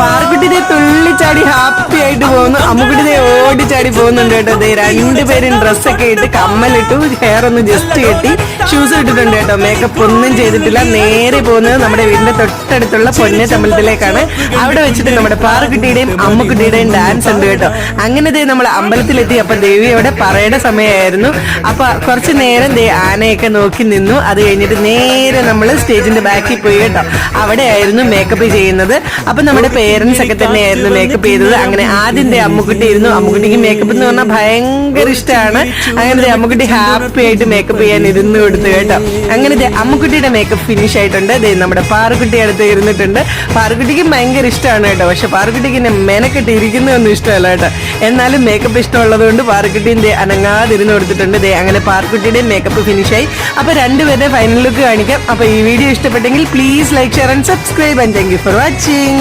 പാറക്കുട്ടി തുള്ളിച്ചാടി ഹാപ്പി ആയിട്ട് പോകുന്നു. അമ്മുക്കുട്ടി ഓടിച്ചാടി പോകുന്നുണ്ട് കേട്ടോ. രണ്ടുപേരും ഡ്രസ്സൊക്കെ ഇട്ട് കമ്മലിട്ടു, ഹെയർ ഒന്ന് ജസ്റ്റ് കെട്ടി, ഷൂസ് ഇട്ടിട്ടുണ്ട് കേട്ടോ. മേക്കപ്പ് ഒന്നും ചെയ്തിട്ടില്ല. നേരെ പോകുന്നത് നമ്മുടെ വീടിന്റെ തൊട്ടടുത്തുള്ള പൊന്നത്തമ്പലത്തിലേക്കാണ്. അവിടെ വെച്ചിട്ട് നമ്മുടെ പാറക്കുട്ടിയുടെയും അമ്മുക്കുട്ടിയുടെയും ഡാൻസ് ഉണ്ട് കേട്ടോ. അങ്ങനെ നമ്മൾ അമ്പലത്തിലെത്തി. അപ്പൊ ദേവിയോടെ പറയുടെ സമയമായിരുന്നു. അപ്പൊ കുറച്ചു നേരം ആനയൊക്കെ നോക്കി നിന്നു. അത് കഴിഞ്ഞിട്ട് നേരെ നമ്മൾ സ്റ്റേജിന്റെ ബാക്കിൽ പോയി കേട്ടോ. അവിടെയായിരുന്നു മേക്കപ്പ് ചെയ്യുന്നത്. അപ്പൊ നമ്മുടെ പേരൻസ് ഒക്കെ തന്നെയായിരുന്നു മേക്കപ്പ് ചെയ്തത്. അങ്ങനെ ആദ്യം അമ്മുക്കുട്ടി ഇരുന്നു. അമ്മുക്കുട്ടിക്ക് മേക്കപ്പ് എന്ന് പറഞ്ഞാൽ ഭയങ്കര ഇഷ്ടമാണ്. അങ്ങനെ അമ്മുക്കുട്ടി ഹാപ്പി ആയിട്ട് മേക്കപ്പ് ചെയ്യാൻ ഇരുന്ന് കൊടുത്തു കേട്ടോ. അങ്ങനെ അമ്മുക്കുട്ടിയുടെ മേക്കപ്പ് ഫിനിഷ് ആയിട്ടുണ്ട്. നമ്മുടെ പാറക്കുട്ടി അടുത്ത് ഇരുന്നിട്ടുണ്ട്. പാറക്കുട്ടിക്ക് ഭയങ്കര ഇഷ്ടമാണ് കേട്ടോ. പക്ഷെ പാറക്കുട്ടിക്ക് മെനക്കെട്ട് ഇരിക്കുന്നതൊന്നും ഇഷ്ടമല്ല കേട്ടോ. എന്നാലും മേക്കപ്പ് ഇഷ്ടമുള്ളത് കൊണ്ട് പാറക്കുട്ടിന്റെ അനങ്ങാതിരുന്ന് കൊടുത്തിട്ടുണ്ട്. അങ്ങനെ പാറക്കുട്ടിയുടെ മേക്കപ്പ് ഫിനിഷായി. അപ്പൊ രണ്ടുപേരുടെ ഫൈനൽ ലുക്ക് കാണിക്കാം. അപ്പൊ ഈ വീഡിയോ ഇഷ്ടപ്പെട്ടെങ്കിൽ please like, share and subscribe. And thank you for watching.